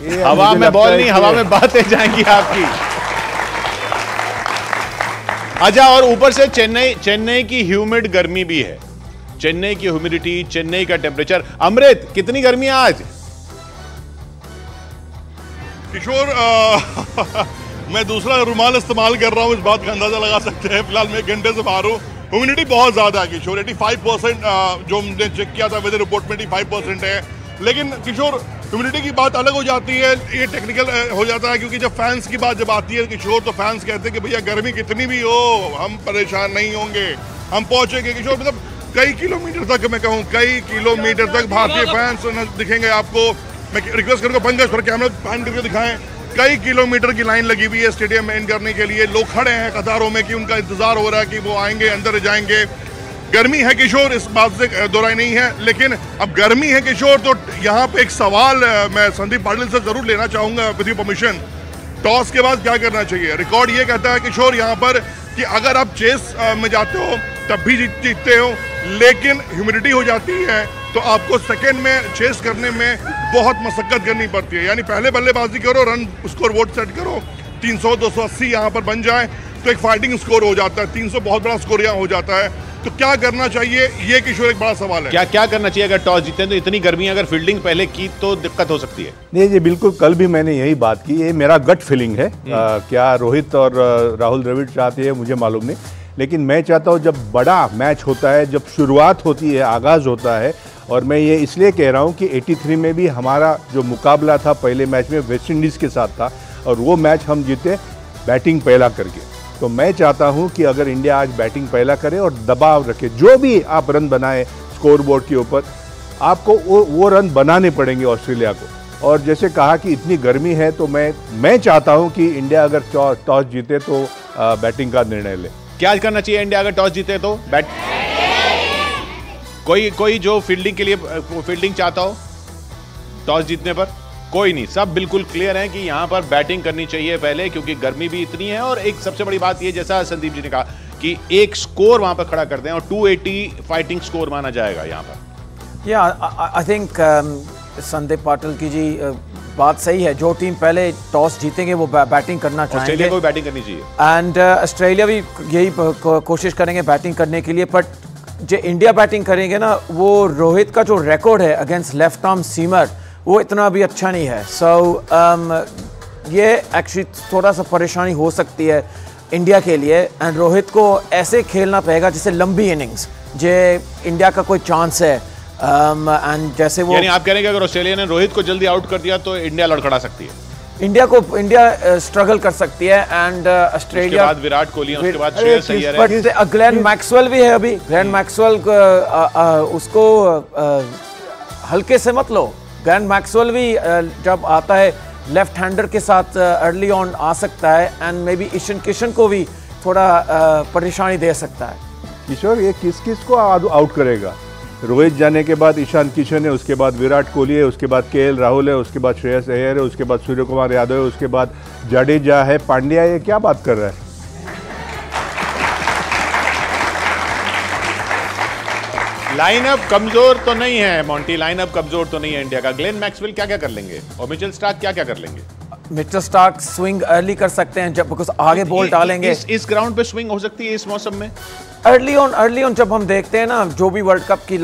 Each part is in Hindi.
हवा में बॉल नहीं, हवा में बातें जाएंगी आपकी। अच्छा, और ऊपर से चेन्नई की ह्यूमिड गर्मी भी है, चेन्नई की ह्यूमिडिटी, चेन्नई का टेम्परेचर। अमृत, कितनी गर्मी है आज? किशोर मैं दूसरा रुमाल इस्तेमाल कर रहा हूँ, इस बात का अंदाजा लगा सकते हैं। फिलहाल मैं 1 घंटे से बाहर हूँ। ह्यूमिडिटी बहुत ज्यादा है किशोर, 85% जो हमने चेक किया था वेदर रिपोर्ट में 85% है। लेकिन किशोर ह्यूमिडिटी की बात अलग हो जाती है, ये टेक्निकल हो जाता है, क्योंकि जब फैंस की बात जब आती है किशोर, तो फैंस कहते हैं कि भैया गर्मी कितनी भी हो हम परेशान नहीं होंगे, हम पहुंचेंगे। किशोर मतलब कई किलोमीटर तक, मैं कहूँ कई किलोमीटर तक भारतीय फैंस दिखेंगे आपको। मैं रिक्वेस्ट करूँगा पंकज पर कैमरा पैन करके दिखाएं। कई किलोमीटर की लाइन लगी हुई है स्टेडियम में एंटर करने के लिए, लोग खड़े हैं कतारों में कि उनका इंतजार हो रहा है कि वो आएंगे, अंदर जाएंगे। गर्मी है किशोर, इस बात से दोहराई नहीं है, लेकिन अब गर्मी है किशोर, तो यहाँ पे एक सवाल मैं संदीप पाटिल से जरूर लेना चाहूंगा विद योर परमिशन। टॉस के बाद क्या करना चाहिए? रिकॉर्ड ये कहता है किशोर यहाँ पर कि अगर आप चेस में जाते हो तब भी जीतते हो, लेकिन ह्यूमिडिटी हो जाती है तो आपको सेकंड में चेस करने में बहुत मशक्कत करनी पड़ती है। यानी पहले बल्लेबाजी करो, रन स्कोर बोर्ड सेट करो, 300 280 यहाँ पर बन जाए तो एक फाइटिंग स्कोर हो जाता है, 300 बहुत बड़ा स्कोर यहाँ हो जाता है। तो क्या करना चाहिए, ये किशोर एक बड़ा सवाल है। क्या करना चाहिए अगर टॉस जीते तो? इतनी गर्मी अगर फील्डिंग पहले की तो दिक्कत हो सकती है। नहीं जी, बिल्कुल, कल भी मैंने यही बात की, ये मेरा गट फीलिंग है। क्या रोहित और राहुल द्रविड़ चाहते हैं मुझे मालूम नहीं, लेकिन मैं चाहता हूँ जब बड़ा मैच होता है, जब शुरुआत होती है, आगाज होता है, और मैं ये इसलिए कह रहा हूँ कि 83 में भी हमारा जो मुकाबला था पहले मैच में वेस्ट इंडीज़ के साथ था, और वो मैच हम जीते बैटिंग पहला करके। तो मैं चाहता हूं कि अगर इंडिया आज बैटिंग पहला करे और दबाव रखे, जो भी आप रन बनाए स्कोर बोर्ड के ऊपर, आपको वो रन बनाने पड़ेंगे ऑस्ट्रेलिया को। और जैसे कहा कि इतनी गर्मी है, तो मैं चाहता हूं कि इंडिया अगर टॉस जीते तो बैटिंग का निर्णय ले। क्या करना चाहिए इंडिया अगर टॉस जीते तो? कोई जो फील्डिंग के लिए फील्डिंग चाहता हो टॉस जीतने पर? कोई नहीं, सब बिल्कुल क्लियर है कि यहाँ पर बैटिंग करनी चाहिए पहले, क्योंकि गर्मी भी इतनी है। और एक सबसे बड़ी बात ये, जैसा संदीप जी ने कहा कि एक स्कोर वहां पर खड़ा कर दें और 280 फाइटिंग स्कोर माना जाएगा यहाँ पर। आई थिंक संदीप पाटिल की जी बात सही है। जो टीम पहले टॉस जीतेंगे वो बैटिंग करना चाहेंगे। ऑस्ट्रेलिया को भी बैटिंग करनी चाहिए, एंड ऑस्ट्रेलिया भी यही कोशिश करेंगे बैटिंग करने के लिए। बट जो इंडिया बैटिंग करेंगे ना, वो रोहित का जो रिकॉर्ड है अगेंस्ट लेफ्ट आर्म सीमर, वो इतना भी अच्छा नहीं है। ये एक्चुअली थोड़ा सा परेशानी हो सकती है इंडिया के लिए। एंड रोहित को ऐसे खेलना पड़ेगा जैसे लंबी इनिंग्स, जो इंडिया का कोई चांस है। एंड जैसे वो, यानी आप कह रहे हैं कि अगर ऑस्ट्रेलिया ने रोहित को जल्दी आउट कर दिया तो इंडिया लड़खड़ा सकती है, इंडिया स्ट्रगल कर सकती है। एंड ऑस्ट्रेलिया, उसके बाद विराट कोहली, उसके बाद श्रेयस अय्यर है, बट ग्लेन मैक्सवेल भी है अभी। ग्लेन मैक्सवेल उसको हल्के से मत लो। ग्लेन मैक्सवेल भी जब आता है लेफ्ट हैंडर के साथ अर्ली ऑन आ सकता है, and maybe Ishan Kishan को भी थोड़ा परेशानी दे सकता है। किशोर, ये किस को आउट करेगा? रोहित जाने के बाद ईशान किशन है, उसके बाद विराट कोहली है, उसके बाद केएल राहुल है, उसके बाद श्रेयस अय्यर है, उसके बाद सूर्य कुमार यादव है, उसके बाद जडेजा है, पांड्या। ये क्या बात कर रहा है? लाइनअप कमजोर तो नहीं है मोंटी, लाइनअप कमजोर तो नहीं है इंडिया का। ग्लेन मैक्सवेल क्या कर लेंगे और मिचेल स्टार्क क्या कर लेंगे? मिचेल स्टार्क स्विंग अर्ली कर सकते हैं, जब बिकॉज आगे बॉल डालेंगे। इस ग्राउंड पे स्विंग हो सकती है इस मौसम में? अर्ली ऑन जब हम देखते हैं ना, जो भी वर्ल्ड कप की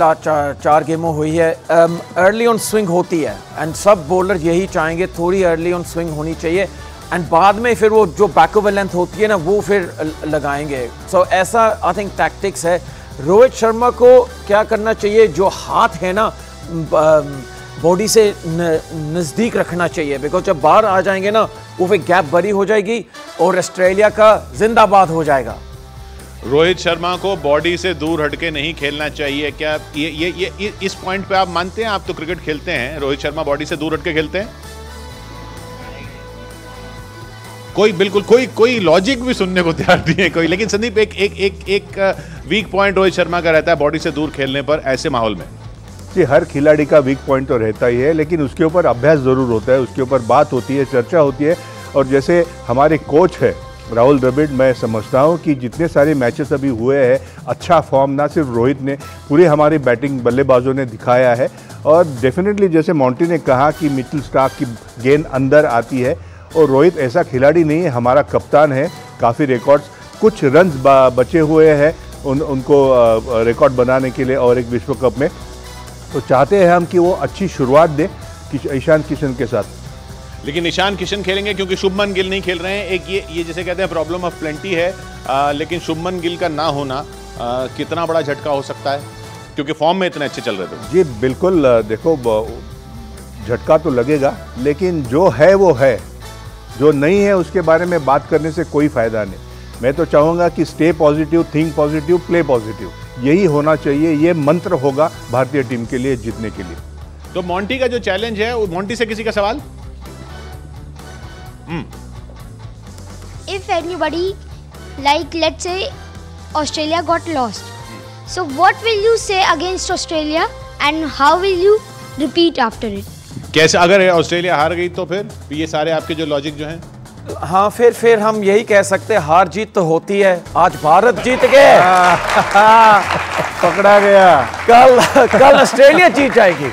चार गेमों हुई है, अर्ली ऑन स्विंग होती है। एंड सब बॉलर यही चाहेंगे, थोड़ी अर्ली ऑन स्विंग होनी चाहिए, एंड बाद में फिर वो जो बैक ओवर लेंथ होती है ना, वो फिर लगाएंगे। सो ऐसा आई थिंक टैक्टिक्स है। रोहित शर्मा को क्या करना चाहिए, जो हाथ है ना बॉडी से नज़दीक रखना चाहिए, बिकॉज जब बाहर आ जाएंगे ना, वो फिर गैप बड़ी हो जाएगी और ऑस्ट्रेलिया का जिंदाबाद हो जाएगा। रोहित शर्मा को बॉडी से दूर हटके नहीं खेलना चाहिए क्या? ये इस पॉइंट पे आप मानते हैं? आप तो क्रिकेट खेलते हैं, रोहित शर्मा बॉडी से दूर हटके खेलते हैं? कोई लॉजिक भी सुनने को तैयार नहीं है कोई। लेकिन संदीप, एक वीक पॉइंट रोहित शर्मा का रहता है बॉडी से दूर खेलने पर ऐसे माहौल में। जी, हर खिलाड़ी का वीक पॉइंट तो रहता ही है, लेकिन उसके ऊपर अभ्यास जरूर होता है, उसके ऊपर बात होती है, चर्चा होती है। और जैसे हमारे कोच है राहुल द्रविड़, मैं समझता हूं कि जितने सारे मैचेस अभी हुए हैं, अच्छा फॉर्म ना सिर्फ रोहित ने, पूरे हमारे बैटिंग बल्लेबाजों ने दिखाया है। और डेफिनेटली जैसे मॉन्टी ने कहा कि मिचेल स्टार्क की गेंद अंदर आती है, और रोहित ऐसा खिलाड़ी नहीं है, हमारा कप्तान है, काफ़ी रिकॉर्ड्स, कुछ रन्स बचे हुए हैं उनको रिकॉर्ड बनाने के लिए और एक विश्व कप में, तो चाहते हैं हम कि वो अच्छी शुरुआत दे ईशान किशन के साथ। लेकिन ईशान किशन खेलेंगे क्योंकि शुभमन गिल नहीं खेल रहे हैं। एक ये जैसे कहते हैं प्रॉब्लम ऑफ प्लेंटी है, लेकिन शुभमन गिल का ना होना कितना बड़ा झटका हो सकता है, क्योंकि फॉर्म में इतने अच्छे चल रहे थे। जी बिल्कुल, देखो झटका तो लगेगा, लेकिन जो है वो है, जो नहीं है उसके बारे में बात करने से कोई फायदा नहीं। मैं तो चाहूँगा कि stay positive, think positive, play positive, यही होना चाहिए, ये मंत्र होगा भारतीय टीम के लिए जीतने के लिए। तो मॉन्टी का जो चैलेंज है, मॉन्टी से किसी का सवाल? If anybody, like let's say Australia got lost, so what will you say against Australia and how will you repeat after it? कैसे अगर ऑस्ट्रेलिया हार गई तो फिर ये सारे आपके जो लॉजिक जो हैं? हाँ, फिर हम यही कह सकते हैं, हार जीत तो होती है, आज भारत जीत गए। पकड़ा गया। कल ऑस्ट्रेलिया जीत जाएगी।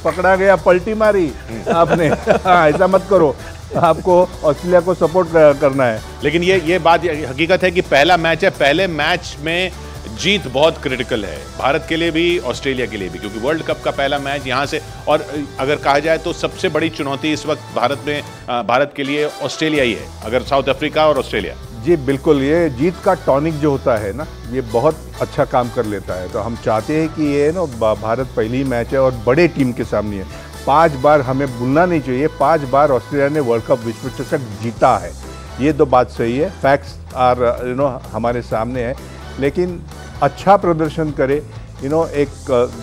पकड़ा गया, पलटी मारी आपने। ऐसा मत करो, आपको ऑस्ट्रेलिया को सपोर्ट करना है। लेकिन ये बात हकीकत है कि पहला मैच है, पहले मैच में जीत बहुत क्रिटिकल है भारत के लिए भी, ऑस्ट्रेलिया के लिए भी, क्योंकि वर्ल्ड कप का पहला मैच यहाँ से, और अगर कहा जाए तो सबसे बड़ी चुनौती इस वक्त भारत के लिए ऑस्ट्रेलिया ही है, अगर साउथ अफ्रीका और ऑस्ट्रेलिया। जी बिल्कुल, ये जीत का टॉनिक जो होता है ना, ये बहुत अच्छा काम कर लेता है। तो हम चाहते हैं कि ये ना भारत पहली मैच है और बड़े टीम के सामने है। 5 बार हमें भूलना नहीं चाहिए, 5 बार ऑस्ट्रेलिया ने वर्ल्ड कप विश्व चषक जीता है, ये तो बात सही है, फैक्ट्स आर हमारे सामने है। लेकिन अच्छा प्रदर्शन करे, एक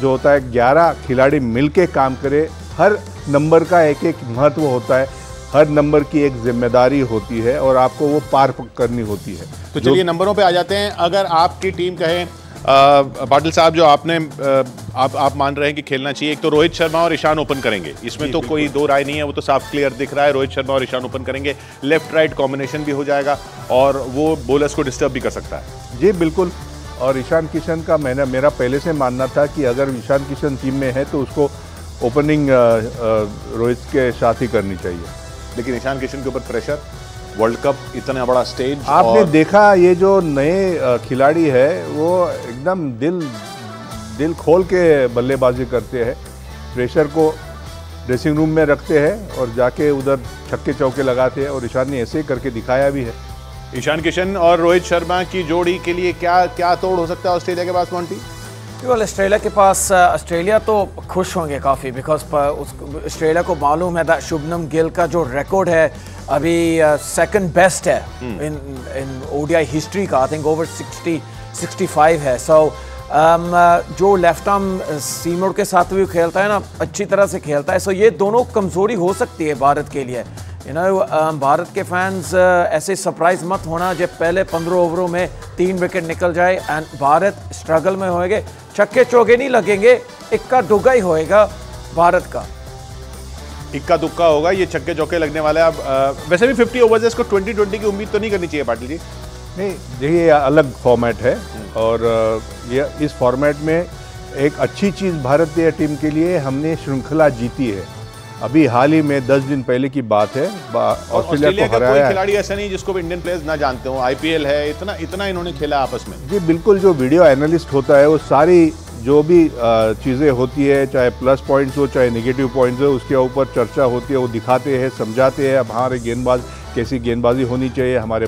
जो होता है 11 खिलाड़ी मिलके काम करे, हर नंबर का एक एक महत्व होता है, हर नंबर की एक जिम्मेदारी होती है और आपको वो पार करनी होती है। तो चलिए नंबरों पे आ जाते हैं। अगर आपकी टीम कहे पाटिल साहब, जो आपने आप मान रहे हैं कि खेलना चाहिए, एक तो रोहित शर्मा और ईशान ओपन करेंगे, इसमें तो कोई दो राय नहीं है, वो तो साफ क्लियर दिख रहा है, रोहित शर्मा और ईशान ओपन करेंगे, लेफ्ट राइट कॉम्बिनेशन भी हो जाएगा और वो बॉलर्स को डिस्टर्ब भी कर सकता है। जी बिल्कुल, और ईशान किशन का मेरा पहले से मानना था कि अगर ईशान किशन टीम में है तो उसको ओपनिंग रोहित के साथ ही करनी चाहिए। लेकिन ईशान किशन के ऊपर प्रेशर, वर्ल्ड कप इतना बड़ा स्टेज, आपने देखा ये जो नए खिलाड़ी है वो एकदम दिल खोल के बल्लेबाजी करते हैं, प्रेशर को ड्रेसिंग रूम में रखते हैं और जाके उधर छक्के चौके लगाते हैं, और ईशान ने ऐसे ही करके दिखाया भी है। ईशान किशन और रोहित शर्मा की जोड़ी के लिए क्या तोड़ हो सकता है ऑस्ट्रेलिया के पास मॉन्टी? ऑस्ट्रेलिया के पास, ऑस्ट्रेलिया तो खुश होंगे काफ़ी, बिकॉज ऑस्ट्रेलिया को मालूम है दैट शुभमन गिल का जो रिकॉर्ड है अभी सेकंड बेस्ट है इन ओडीआई हिस्ट्री का, आई थिंक ओवर 65 है। सो जो लेफ्ट आर्म सीमोड के साथ भी खेलता है ना, अच्छी तरह से खेलता है। सो ये दोनों कमज़ोरी हो सकती है भारत के लिए। भारत के फैंस ऐसे सरप्राइज मत होना जब पहले 15 ओवरों में 3 विकेट निकल जाए एंड भारत स्ट्रगल में होएंगे, छक्के चौके नहीं लगेंगे, इक्का दुक्का ही होएगा भारत का, इक्का दुक्का होगा, ये छक्के चौके लगने वाले। अब वैसे भी 50 ओवर्स है, इसको 2020 की उम्मीद तो नहीं करनी चाहिए पाटिल जी? नहीं, देखिए अलग फॉर्मेट है और ये इस फॉर्मेट में एक अच्छी चीज़ भारतीय टीम के लिए, हमने श्रृंखला जीती है। अभी हाल ही में 10 दिन पहले की बात है, ऑस्ट्रेलिया को हराया। कोई खिलाड़ी ऐसा नहीं जिसको भी इंडियन प्लेयर्स ना जानते हो, आईपीएल है, इतना इन्होंने खेला आपस में। जी बिल्कुल, जो वीडियो एनालिस्ट होता है वो सारी जो भी चीज़ें होती है, चाहे प्लस पॉइंट्स हो चाहे नेगेटिव पॉइंट्स हो, उसके ऊपर चर्चा होती है, वो दिखाते हैं, समझाते हैं अब हमारे गेंदबाज कैसी गेंदबाजी होनी चाहिए, हमारे